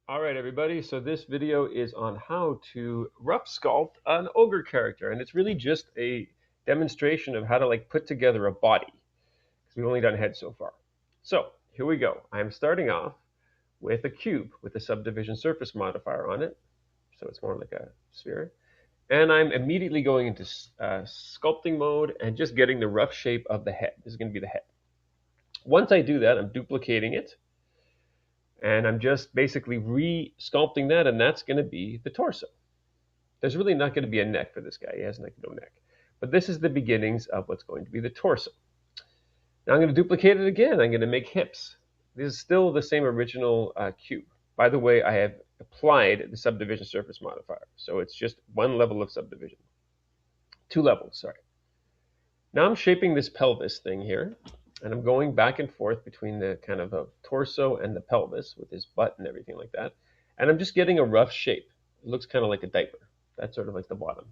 All right, everybody. So this video is on how to rough sculpt an ogre character, and it's really just a demonstration of how to put together a body, because we've only done head so far. So here we go. I'm starting off with a cube with a subdivision surface modifier on it, so it's more like a sphere. And I'm immediately going into sculpting mode and just getting the rough shape of the head. This is going to be the head. Once I do that, I'm duplicating it and I'm just basically re-sculpting that, and that's going to be the torso. There's really not going to be a neck for this guy. He has no neck. But this is the beginnings of what's going to be the torso. Now I'm going to duplicate it again. I'm going to make hips. This is still the same original cube. By the way, I have applied the subdivision surface modifier. So it's just one level of subdivision. Two levels, sorry. Now I'm shaping this pelvis thing here. And I'm going back and forth between the kind of a torso and the pelvis with his butt and everything like that. And I'm just getting a rough shape. It looks kind of like a diaper. That's sort of like the bottom.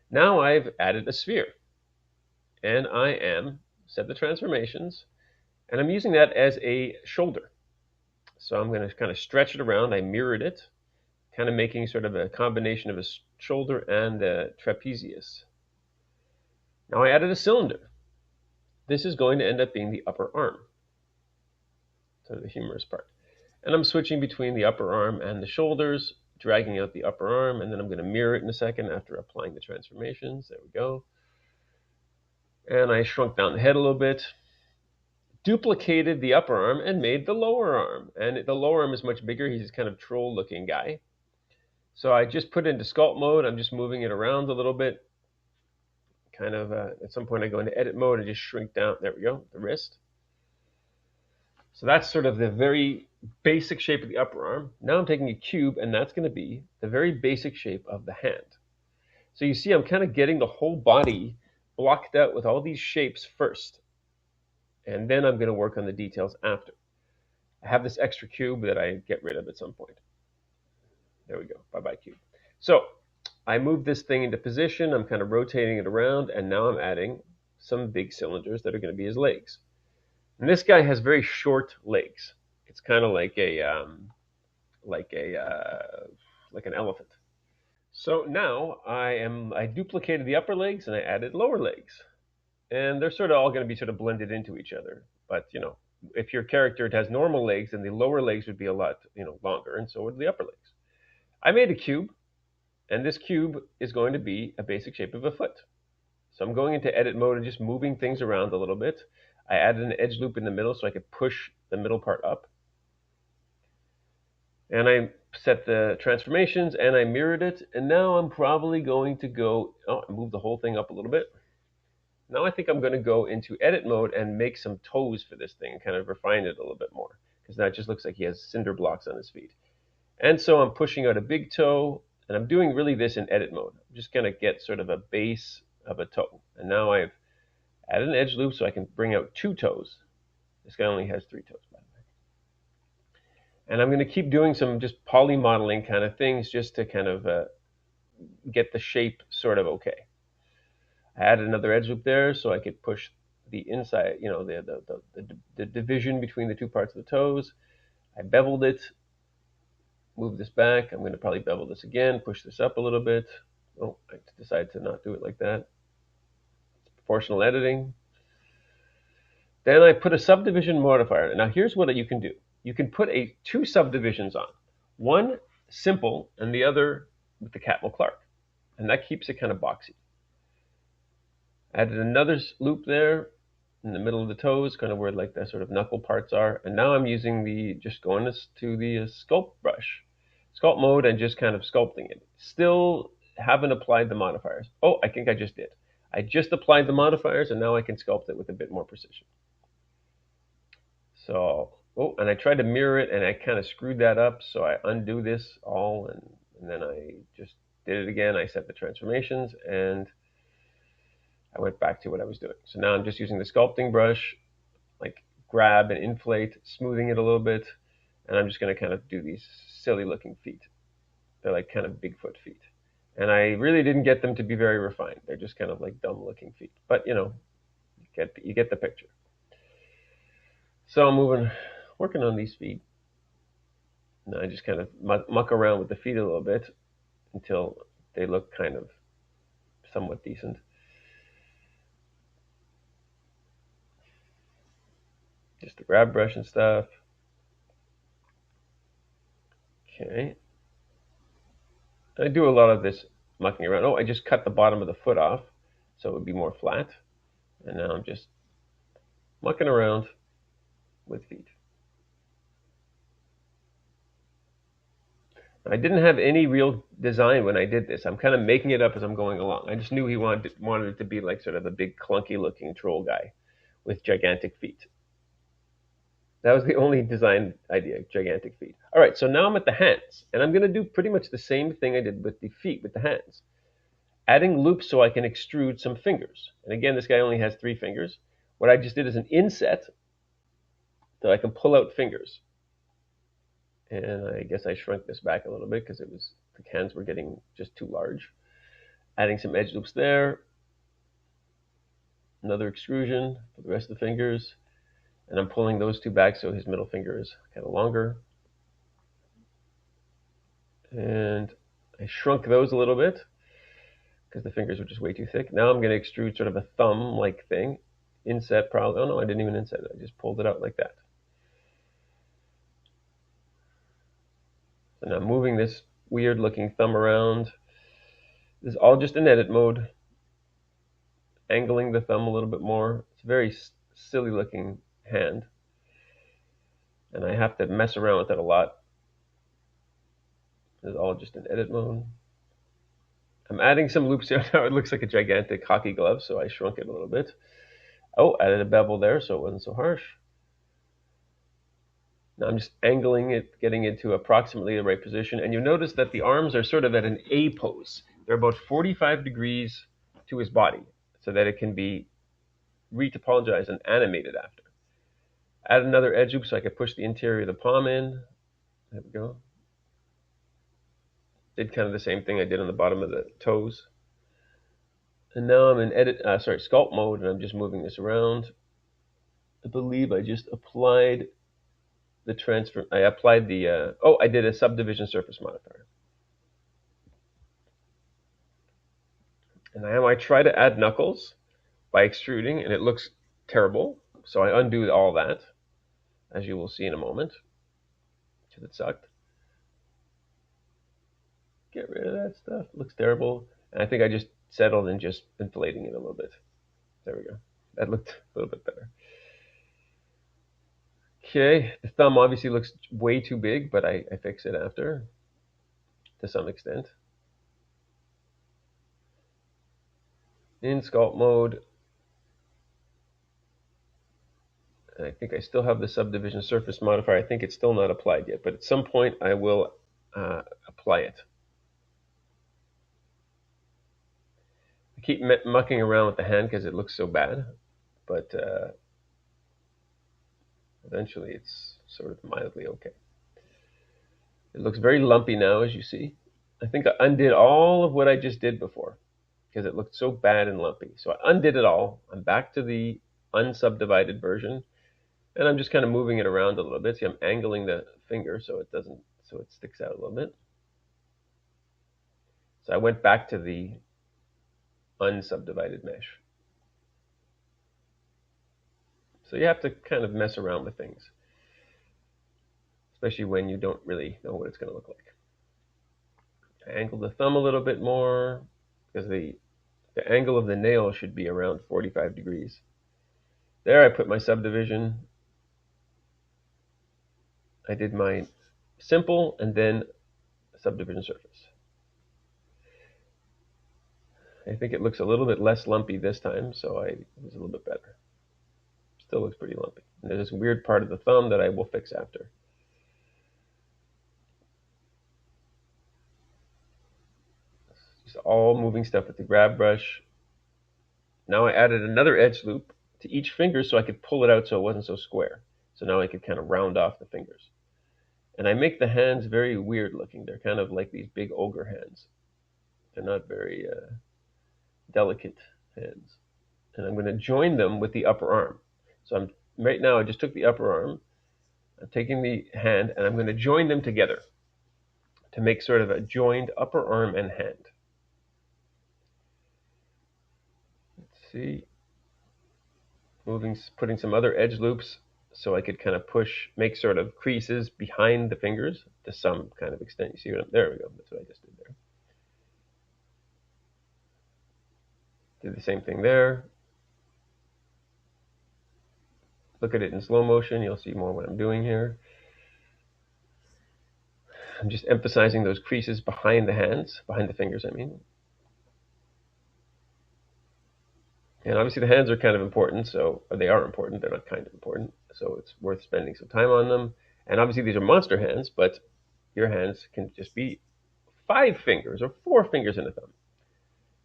Now I've added a sphere. And I am set the transformations. And I'm using that as a shoulder. So I'm going to kind of stretch it around. I mirrored it, kind of making sort of a combination of a shoulder and a trapezius. Now I added a cylinder. This is going to end up being the upper arm. So the humorous part. And I'm switching between the upper arm and the shoulders, dragging out the upper arm, and then I'm going to mirror it in a second after applying the transformations. There we go. And I shrunk down the head a little bit, duplicated the upper arm, and made the lower arm. And the lower arm is much bigger. He's kind of troll-looking guy. So I just put it into sculpt mode. I'm just moving it around a little bit. Kind of, at some point I go into edit mode and just shrink down. There we go, the wrist. So that's sort of the very basic shape of the upper arm. Now I'm taking a cube, and that's going to be the very basic shape of the hand. So you see I'm kind of getting the whole body blocked out with all these shapes first. And then I'm going to work on the details after. I have this extra cube that I get rid of at some point. There we go, bye-bye cube. So I move this thing into position. I'm kind of rotating it around, and now I'm adding some big cylinders that are going to be his legs. And this guy has very short legs. It's kind of like an elephant. So now I duplicated the upper legs and I added lower legs, and they're sort of all going to be sort of blended into each other. But if your character has normal legs, then the lower legs would be a lot longer, and so would the upper legs. I made a cube, and this cube is going to be a basic shape of a foot. So I'm going into edit mode and just moving things around a little bit. I added an edge loop in the middle so I could push the middle part up. And I set the transformations and I mirrored it. And now I'm probably going to go, I moved the whole thing up a little bit. Now I think I'm going to go into edit mode and make some toes for this thing and kind of refine it a little bit more. Because now it just looks like he has cinder blocks on his feet. And so I'm pushing out a big toe. And I'm doing really this in edit mode. I'm just going to get sort of a base of a toe. And now I've added an edge loop so I can bring out two toes. This guy only has three toes, by the way. And I'm going to keep doing some just poly modeling kind of things just to kind of get the shape sort of okay. I added another edge loop there so I could push the inside, the division between the two parts of the toes. I beveled it, move this back. I'm going to probably bevel this again, push this up a little bit. Oh, I decided to not do it like that. Proportional editing. Then I put a subdivision modifier. Now here's what you can do. You can put two subdivisions on. One simple and the other with the Catmull Clark. And that keeps it kind of boxy. Added another loop there in the middle of the toes, kind of where like the sort of knuckle parts are. And now I'm using just going to the sculpt brush, sculpt mode, and just kind of sculpting it. Still haven't applied the modifiers. Oh, I think I just did. I just applied the modifiers, and now I can sculpt it with a bit more precision. So, and I tried to mirror it, and I kind of screwed that up. So I undo this all, and then I just did it again. I set the transformations, and I went back to what I was doing. So now I'm just using the sculpting brush, like grab and inflate, smoothing it a little bit, and I'm just going to kind of do these silly looking feet. They're like kind of Bigfoot feet. And I really didn't get them to be very refined. They're just kind of like dumb looking feet. But you get the picture. So I'm working on these feet. And I just kind of muck around with the feet a little bit until they look kind of somewhat decent. Just the grab brush and stuff. Okay. I do a lot of this mucking around. Oh, I just cut the bottom of the foot off so it would be more flat. And now I'm just mucking around with feet. I didn't have any real design when I did this. I'm kind of making it up as I'm going along. I just knew he wanted it to be like sort of a big clunky looking troll guy with gigantic feet. That was the only design idea, gigantic feet. All right, so now I'm at the hands, and I'm going to do pretty much the same thing I did with the feet, with the hands. Adding loops so I can extrude some fingers. And again, this guy only has 3 fingers. What I just did is an inset so I can pull out fingers. And I guess I shrunk this back a little bit because the hands were getting just too large. Adding some edge loops there. Another extrusion for the rest of the fingers. And I'm pulling those 2 back so his middle finger is kind of longer. And I shrunk those a little bit because the fingers were just way too thick. Now I'm going to extrude sort of a thumb-like thing. Inset probably. Oh no, I didn't even inset it. I just pulled it out like that. And I'm moving this weird-looking thumb around. This is all just in edit mode. Angling the thumb a little bit more. It's a very silly-looking hand. And I have to mess around with it a lot. It's all just in edit mode. I'm adding some loops here. Now it looks like a gigantic hockey glove, so I shrunk it a little bit. Oh, added a bevel there, so it wasn't so harsh. Now I'm just angling it, getting it to approximately the right position. And you notice that the arms are sort of at an A pose. They're about 45 degrees to his body so that it can be retopologized and animated after. Add another edge loop so I can push the interior of the palm in. There we go. Did kind of the same thing I did on the bottom of the toes. And now I'm in sculpt mode, and I'm just moving this around. I believe I just applied the transfer. I applied the, I did a subdivision surface modifier. And now I try to add knuckles by extruding, and it looks terrible. So I undo all that, as you will see in a moment, because it sucked. Get rid of that stuff. It looks terrible. And I think I just settled in just inflating it a little bit. There we go. That looked a little bit better. Okay, the thumb obviously looks way too big, but I fix it after, to some extent. In sculpt mode, I think I still have the subdivision surface modifier. I think it's still not applied yet, but at some point I will apply it. I keep mucking around with the hand because it looks so bad, but eventually it's sort of mildly okay. It looks very lumpy now, as you see. I think I undid all of what I just did before because it looked so bad and lumpy. So I undid it all. I'm back to the unsubdivided version, and I'm just kind of moving it around a little bit. See, I'm angling the finger so it sticks out a little bit. So I went back to the unsubdivided mesh. So you have to kind of mess around with things, especially when you don't really know what it's going to look like. I angled the thumb a little bit more because the angle of the nail should be around 45 degrees. There I put my subdivision. I did my simple and then subdivision surface. I think it looks a little bit less lumpy this time, so it was a little bit better. Still looks pretty lumpy. And there's this weird part of the thumb that I will fix after. Just all moving stuff with the grab brush. Now I added another edge loop to each finger so I could pull it out so it wasn't so square. So now I could kind of round off the fingers. And I make the hands very weird looking. They're kind of like these big ogre hands. They're not very delicate hands. And I'm going to join them with the upper arm. So right now I just took the upper arm I'm taking the hand and I'm going to join them together to make sort of a joined upper arm and hand. Let's see. Putting some other edge loops so I could kind of make sort of creases behind the fingers to some kind of extent. You see what there we go. That's what I just did there. Do the same thing there. Look at it in slow motion. You'll see more what I'm doing here. I'm just emphasizing those creases behind the hands, behind the fingers, I mean. And obviously the hands are kind of important, so they are important. They're not kind of important, so it's worth spending some time on them. And obviously these are monster hands, but your hands can just be 5 fingers or 4 fingers and a thumb.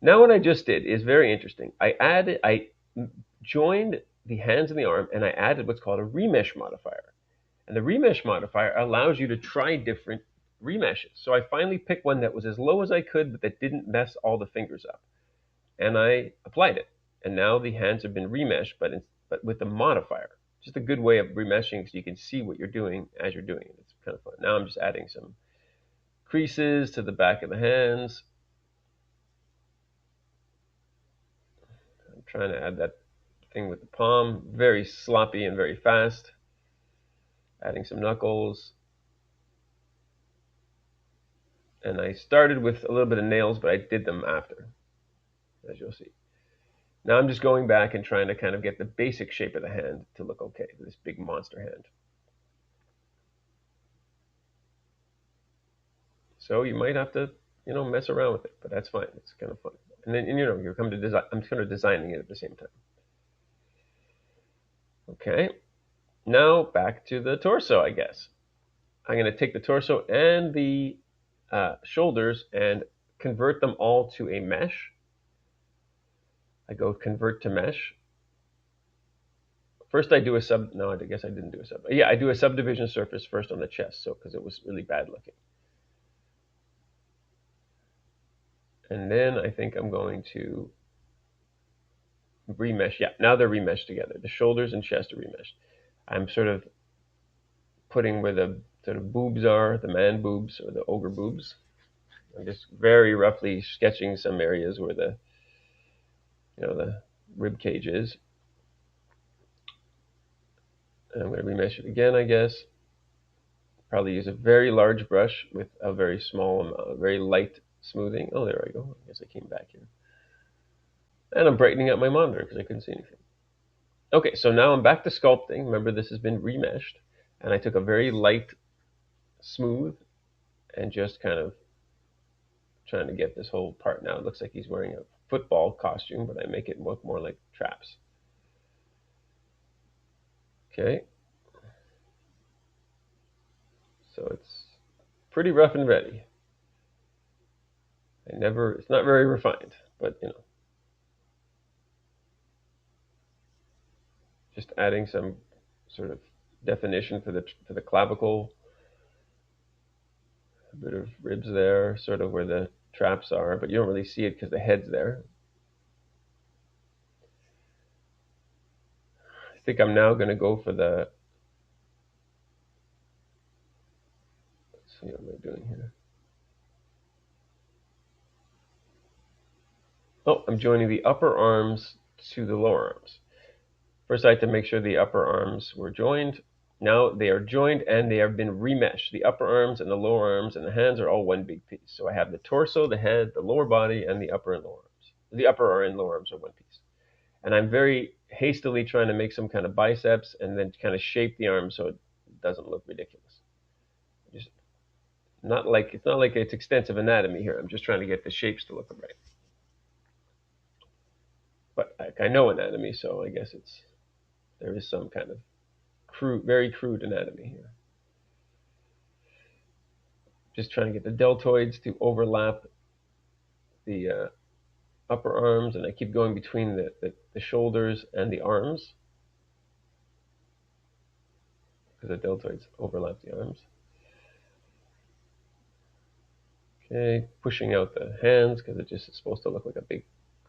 Now what I just did is very interesting. I joined the hands and the arm, and I added what's called a remesh modifier. And the remesh modifier allows you to try different remeshes. So I finally picked one that was as low as I could, but that didn't mess all the fingers up. And I applied it. And now the hands have been remeshed, but with the modifier. Just a good way of remeshing so you can see what you're doing as you're doing it. It's kind of fun. Now I'm just adding some creases to the back of the hands. I'm trying to add that thing with the palm. Very sloppy and very fast. Adding some knuckles. And I started with a little bit of nails, but I did them after, as you'll see. Now I'm just going back and trying to kind of get the basic shape of the hand to look okay, this big monster hand. So you might have to, mess around with it, but that's fine. It's kind of fun. And then, you come to design. I'm kind of designing it at the same time. Okay. Now back to the torso, I guess. I'm going to take the torso and the shoulders and convert them all to a mesh. I go convert to mesh. First, I do a no, I guess I didn't do a sub. Yeah, I do a subdivision surface first on the chest, because it was really bad looking. And then I think I'm going to remesh. Yeah, now they're remeshed together. The shoulders and chest are remeshed. I'm sort of putting where the sort of boobs are, the man boobs or the ogre boobs. I'm just very roughly sketching some areas where the rib cage is. And I'm going to remesh it again, I guess. Probably use a very large brush with a very small amount, very light smoothing. Oh, there I go. I guess I came back here. And I'm brightening up my monitor because I couldn't see anything. Okay, so now I'm back to sculpting. Remember, this has been remeshed. And I took a very light smooth and just kind of trying to get this whole part. Now it looks like he's wearing a football costume, but I make it look more like traps. Okay. So it's pretty rough and ready. It's not very refined, but just adding some sort of definition for the clavicle, a bit of ribs there, sort of where the traps are, but you don't really see it because the head's there. I think I'm now going to go for the, let's see, what am I doing here? Oh, I'm joining the upper arms to the lower arms. First, I had to make sure the upper arms were joined. Now they are joined and they have been remeshed. The upper arms and the lower arms and the hands are all one big piece. So I have the torso, the head, the lower body, and the upper and lower arms. The upper and lower arms are one piece. And I'm very hastily trying to make some kind of biceps and then kind of shape the arm so it doesn't look ridiculous. Just it's not like it's extensive anatomy here. I'm just trying to get the shapes to look right. But I know anatomy, so I guess there is some kind of very crude anatomy here. Just trying to get the deltoids to overlap the upper arms, and I keep going between the shoulders and the arms because the deltoids overlap the arms. Okay, pushing out the hands because it just is supposed to look like a big,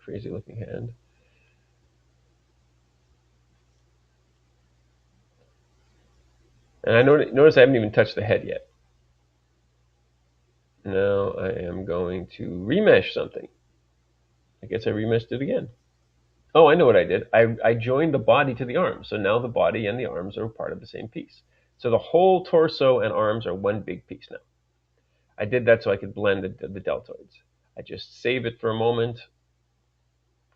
crazy looking hand. And I notice I haven't even touched the head yet. Now I am going to remesh something. I guess I remeshed it again. Oh, I know what I did. I joined the body to the arms. So now the body and the arms are part of the same piece. So the whole torso and arms are one big piece now. I did that so I could blend the deltoids. I just save it for a moment,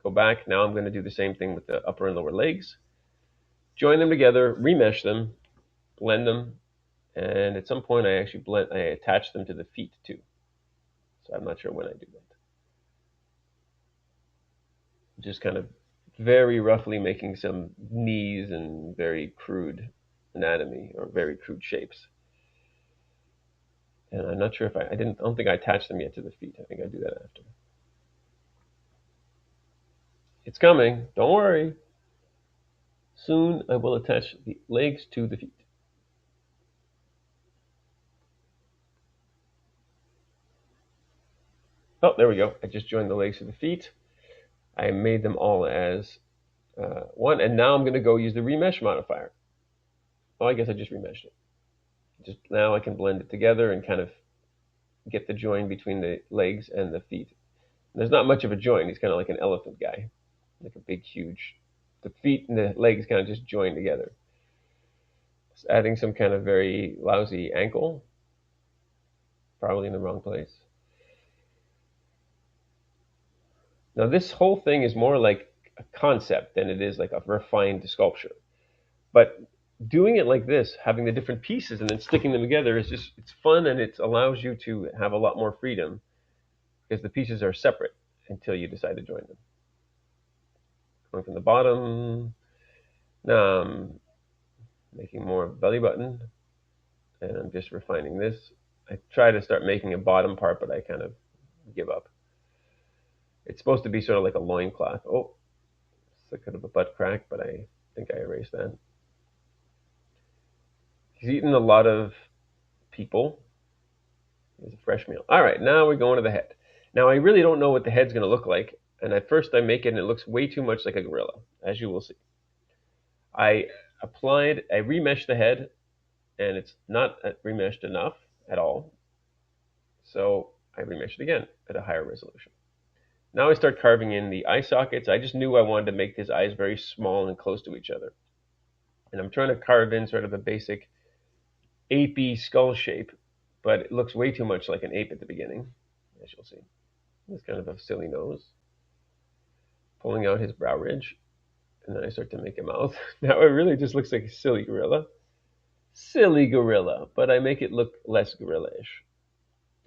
go back. Now I'm going to do the same thing with the upper and lower legs. Join them together, remesh them, blend them, and at some point I attach them to the feet too. So I'm not sure when I do that. Just kind of very roughly making some knees and very crude anatomy or very crude shapes. And I'm not sure if I don't think I attached them yet to the feet. I think I do that after. It's coming. Don't worry. Soon I will attach the legs to the feet. Oh, there we go. I just joined the legs to the feet. I made them all as one, and now I'm going to go use the remesh modifier. Oh, I guess I just remeshed it. Just now I can blend it together and kind of get the join between the legs and the feet. And there's not much of a join. He's kind of like an elephant guy, like a big, huge. The feet and the legs kind of just join together. Just adding some kind of very lousy ankle, probably in the wrong place. Now this whole thing is more like a concept than it is like a refined sculpture. But doing it like this, having the different pieces and then sticking them together is just, it's fun, and it allows you to have a lot more freedom because the pieces are separate until you decide to join them. Going from the bottom, now I'm making more belly button, and I'm just refining this. I try to start making a bottom part, but I kind of give up. It's supposed to be sort of like a loincloth. Oh, it's a kind of a butt crack, but I think I erased that. He's eaten a lot of people. It's a fresh meal. All right, now we're going to the head. Now I really don't know what the head's going to look like, and at first I make it and it looks way too much like a gorilla, as you will see. I remeshed the head, and it's not remeshed enough at all. So I remeshed it again at a higher resolution. Now I start carving in the eye sockets. I just knew I wanted to make his eyes very small and close to each other. And I'm trying to carve in sort of a basic apey skull shape, but it looks way too much like an ape at the beginning, as you'll see. It's kind of a silly nose. Pulling out his brow ridge, and then I start to make a mouth. Now it really just looks like a silly gorilla. Silly gorilla, but I make it look less gorilla-ish.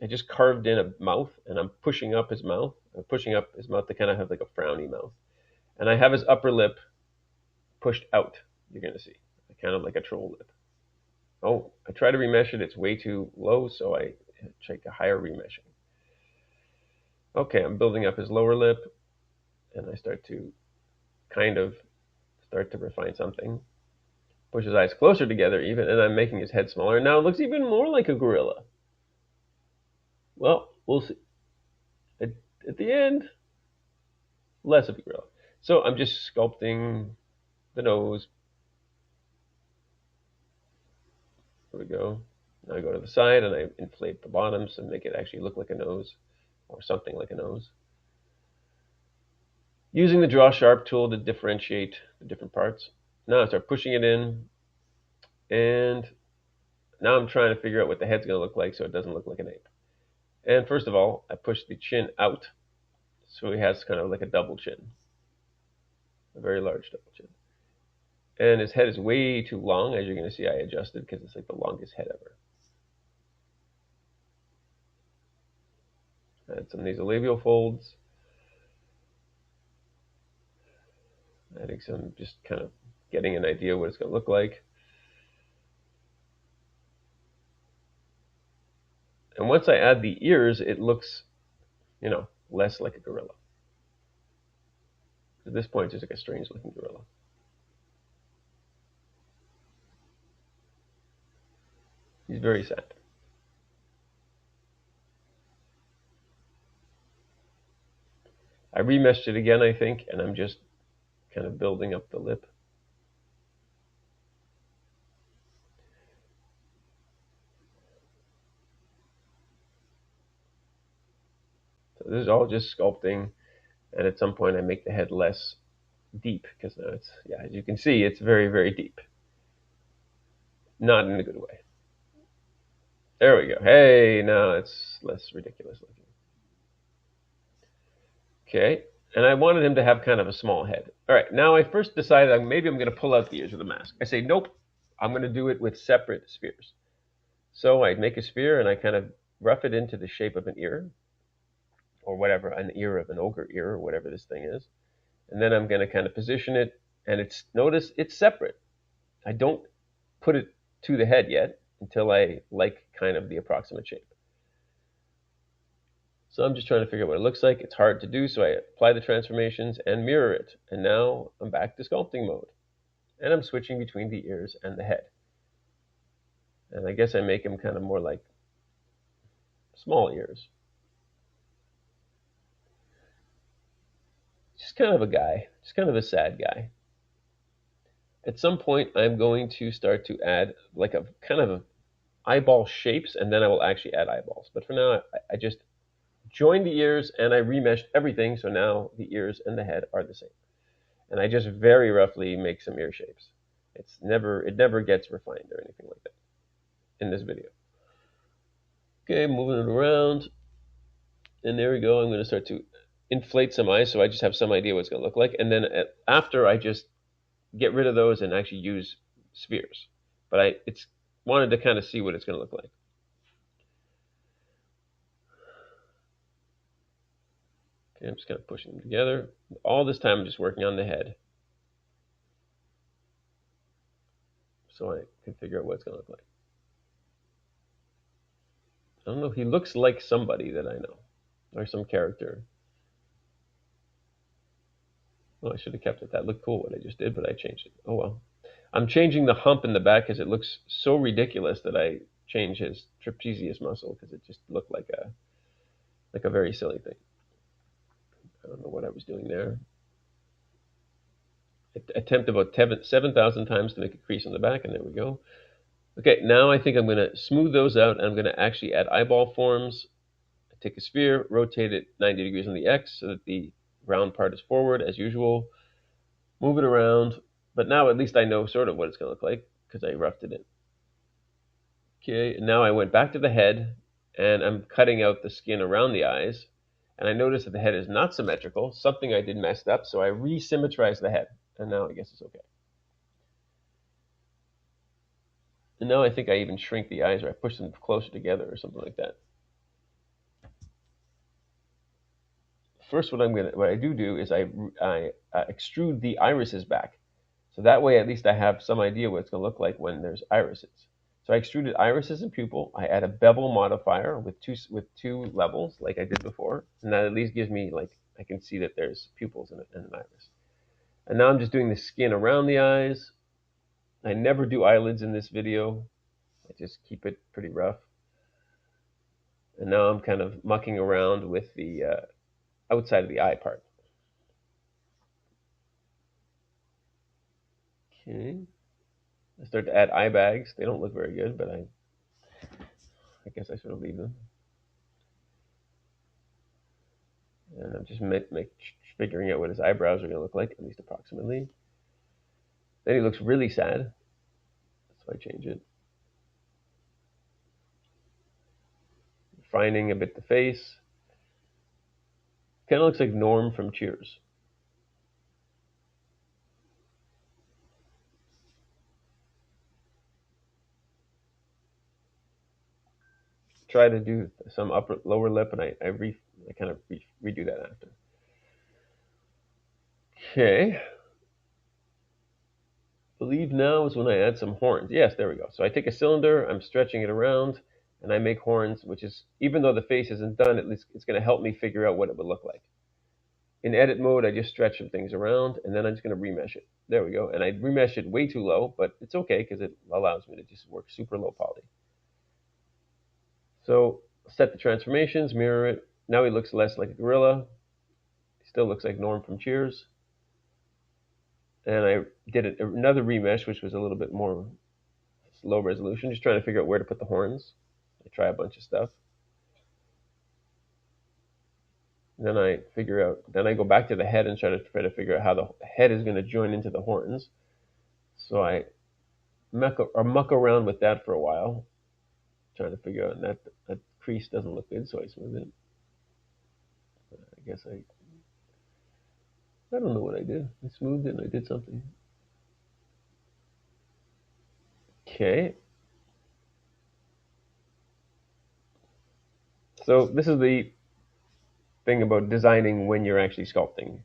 I just carved in a mouth, and I'm pushing up his mouth. I'm pushing up his mouth to kind of have like a frowny mouth. And I have his upper lip pushed out, you're going to see. Kind of like a troll lip. Oh, I try to remesh it. It's way too low, so I take a higher remeshing. Okay, I'm building up his lower lip, and I start to refine something. Push his eyes closer together even, and I'm making his head smaller. Now it looks even more like a gorilla. Well, we'll see. At the end, less of a gorilla. So I'm just sculpting the nose. There we go. Now I go to the side and I inflate the bottoms and make it actually look like a nose, or something like a nose. Using the draw sharp tool to differentiate the different parts. Now I start pushing it in, and now I'm trying to figure out what the head's going to look like so it doesn't look like an ape. And first of all, I push the chin out so he has kind of like a double chin, a very large double chin. And his head is way too long, as you're going to see. I adjusted because it's like the longest head ever. Add some nasolabial folds. Adding some, just kind of getting an idea what it's going to look like. And once I add the ears, it looks, less like a gorilla. At this point, it's just like a strange looking gorilla. He's very sad. I remeshed it again, I think, and I'm just kind of building up the lip. this is all just sculpting, and at some point I make the head less deep, because now it's, yeah, as you can see, it's very, very deep. Not in a good way. There we go. Hey, now it's less ridiculous looking. Okay, and I wanted him to have kind of a small head. All right, now I first decided maybe I'm going to pull out the ears of the mask. I say, nope, I'm going to do it with separate spheres. So I make a sphere and I kind of rough it into the shape of an ear, or whatever, an ear of an ogre ear, or whatever this thing is. And then I'm going to kind of position it, and notice it's separate. I don't put it to the head yet until I like kind of the approximate shape. So I'm just trying to figure out what it looks like. It's hard to do, so I apply the transformations and mirror it. And now I'm back to sculpting mode. And I'm switching between the ears and the head. And I guess I make him kind of more like small ears. Just kind of a guy, just kind of a sad guy. At some point, I'm going to start to add like a kind of eyeball shapes, and then I will actually add eyeballs. But for now, I just joined the ears and I remeshed everything, so now the ears and the head are the same. And I just very roughly make some ear shapes. It never gets refined or anything like that in this video. Okay, moving it around, and there we go. I'm going to start to inflate some eyes, so I just have some idea what it's going to look like. And then after, I just get rid of those and actually use spheres. But I wanted to kind of see what it's going to look like. Okay, I'm just kind of pushing them together. All this time I'm just working on the head, so I can figure out what it's going to look like. I don't know, he looks like somebody that I know, or some character. Oh, I should have kept it. That looked cool what I just did, but I changed it. Oh well. I'm changing the hump in the back because it looks so ridiculous that I changed his trapezius muscle, because it just looked like a very silly thing. I don't know what I was doing there. I attempt about 7,000 times to make a crease in the back, and there we go. Okay, now I think I'm going to smooth those out, and I'm going to actually add eyeball forms. I take a sphere, rotate it 90 degrees on the X so that the round part is forward as usual. Move it around, but now at least I know sort of what it's going to look like because I roughed it in. Okay, now I went back to the head, and I'm cutting out the skin around the eyes, and I noticed that the head is not symmetrical, something I did messed up, so I re-symmetrized the head, and now I guess it's okay. And now I think I even shrink the eyes, or I push them closer together or something like that. First, what I do is I extrude the irises back. So that way, at least I have some idea what it's going to look like when there's irises. So I extruded irises and pupil. I add a bevel modifier with two levels, like I did before, and that at least gives me, like, I can see that there's pupils in an iris. And now I'm just doing the skin around the eyes. I never do eyelids in this video. I just keep it pretty rough. And now I'm kind of mucking around with the outside of the eye part. Okay. I start to add eye bags. They don't look very good, but I guess I should have leave them. And I'm just figuring out what his eyebrows are going to look like, at least approximately. Then he looks really sad, so I change it. Refining a bit the face. Kind of looks like Norm from Cheers. Try to do some lower lip, and I kind of redo that after. Okay. I believe now is when I add some horns. Yes, there we go. So I take a cylinder, I'm stretching it around, and I make horns, which is, even though the face isn't done, at least it's going to help me figure out what it would look like. In edit mode, I just stretch some things around, and then I'm just going to remesh it. There we go. And I remesh it way too low, but it's okay because it allows me to just work super low poly. So set the transformations, mirror it. Now he looks less like a gorilla. He still looks like Norm from Cheers. And I did another remesh, which was a little bit more low resolution, just trying to figure out where to put the horns. I try a bunch of stuff. Then I figure out. Then I go back to the head and try to figure out how the head is going to join into the horns. So I muck around with that for a while, trying to figure out. And that crease doesn't look good, so I smooth it. I guess I don't know what I did. I smoothed it and I did something. Okay. So this is the thing about designing when you're actually sculpting.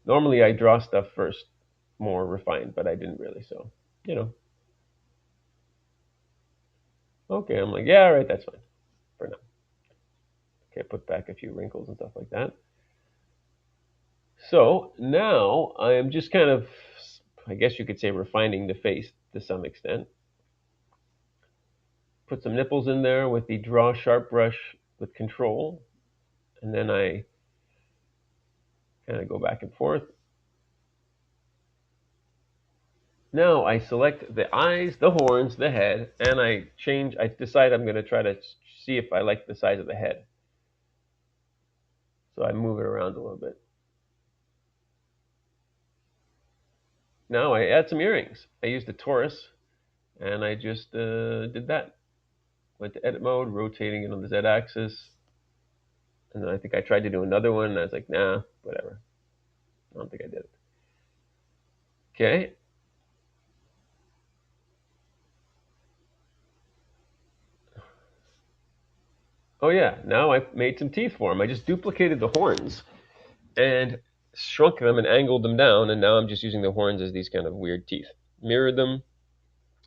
Normally I draw stuff first, more refined, but I didn't really. So, you know, okay, I'm like, yeah, all right, that's fine for now. Okay, put back a few wrinkles and stuff like that. So now I am just kind of, I guess you could say, refining the face to some extent. Put some nipples in there with the draw sharp brush with control, and then I kind of go back and forth. Now I select the eyes, the horns, the head, and I decide I'm going to try to see if I like the size of the head. So I move it around a little bit. Now I add some earrings. I used the Taurus, and I just did that. Went to edit mode, rotating it on the Z axis. And then I think I tried to do another one, and I was like, nah, whatever. I don't think I did it. Okay. Oh yeah, now I've made some teeth for him. I just duplicated the horns and shrunk them and angled them down, and now I'm just using the horns as these kind of weird teeth. Mirrored them.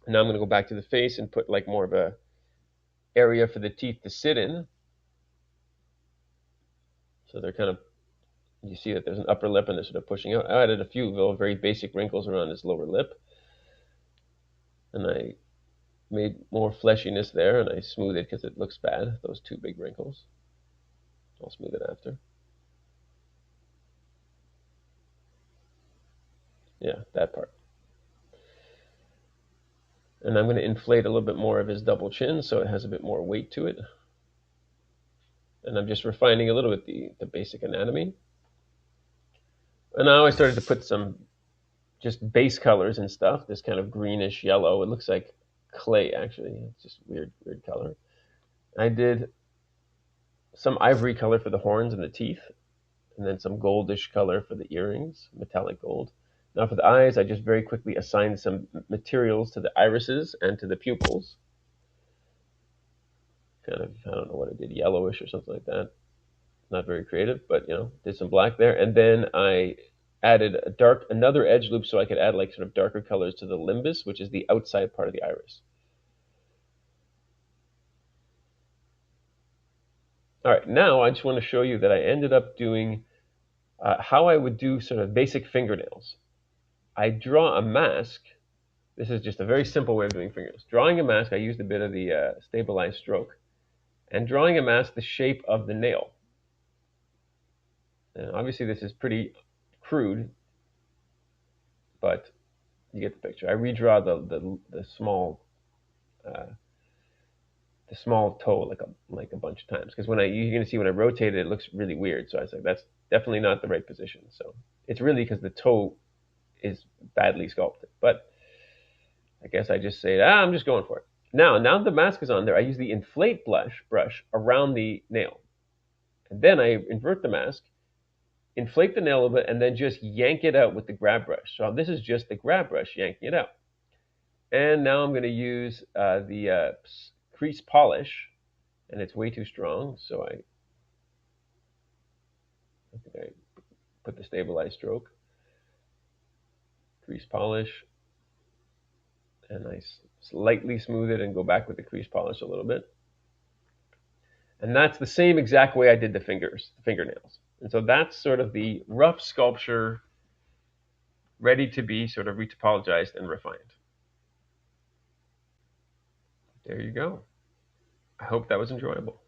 And now I'm going to go back to the face and put like more of a area for the teeth to sit in. So they're kind of, you see that there's an upper lip and they're sort of pushing out. I added a few little very basic wrinkles around his lower lip. And I made more fleshiness there, and I smooth it because it looks bad, those two big wrinkles. I'll smooth it after. Yeah, that part. And I'm going to inflate a little bit more of his double chin so it has a bit more weight to it. And I'm just refining a little bit the basic anatomy. And now I started to put some just base colors and stuff, this kind of greenish yellow. It looks like clay, actually. It's just weird color. I did some ivory color for the horns and the teeth, and then some goldish color for the earrings, metallic gold. Now for the eyes, I just very quickly assigned some materials to the irises and to the pupils. Kind of, I don't know what I did, yellowish or something like that. Not very creative, but you know, did some black there. And then I added another edge loop so I could add like sort of darker colors to the limbus, which is the outside part of the iris. All right, now I just want to show you that I ended up doing how I would do sort of basic fingernails. I draw a mask. This is just a very simple way of doing fingernails. Drawing a mask, I used a bit of the stabilized stroke. And drawing a mask the shape of the nail. And obviously this is pretty crude, but you get the picture. I redraw the small toe like a bunch of times, because you're going to see when I rotate it, it looks really weird. So I was like, that's definitely not the right position. So it's really because the toe is badly sculpted. But I guess I just say, I'm just going for it. Now the mask is on there, I use the inflate brush around the nail. And then I invert the mask, inflate the nail a little bit, and then just yank it out with the grab brush. So this is just the grab brush yanking it out. And now I'm going to use the crease polish, and it's way too strong, so I think I put the stabilized stroke, crease polish, and I slightly smooth it and go back with the crease polish a little bit. And that's the same exact way I did the fingernails. And so that's sort of the rough sculpture ready to be sort of retopologized and refined. There you go. I hope that was enjoyable.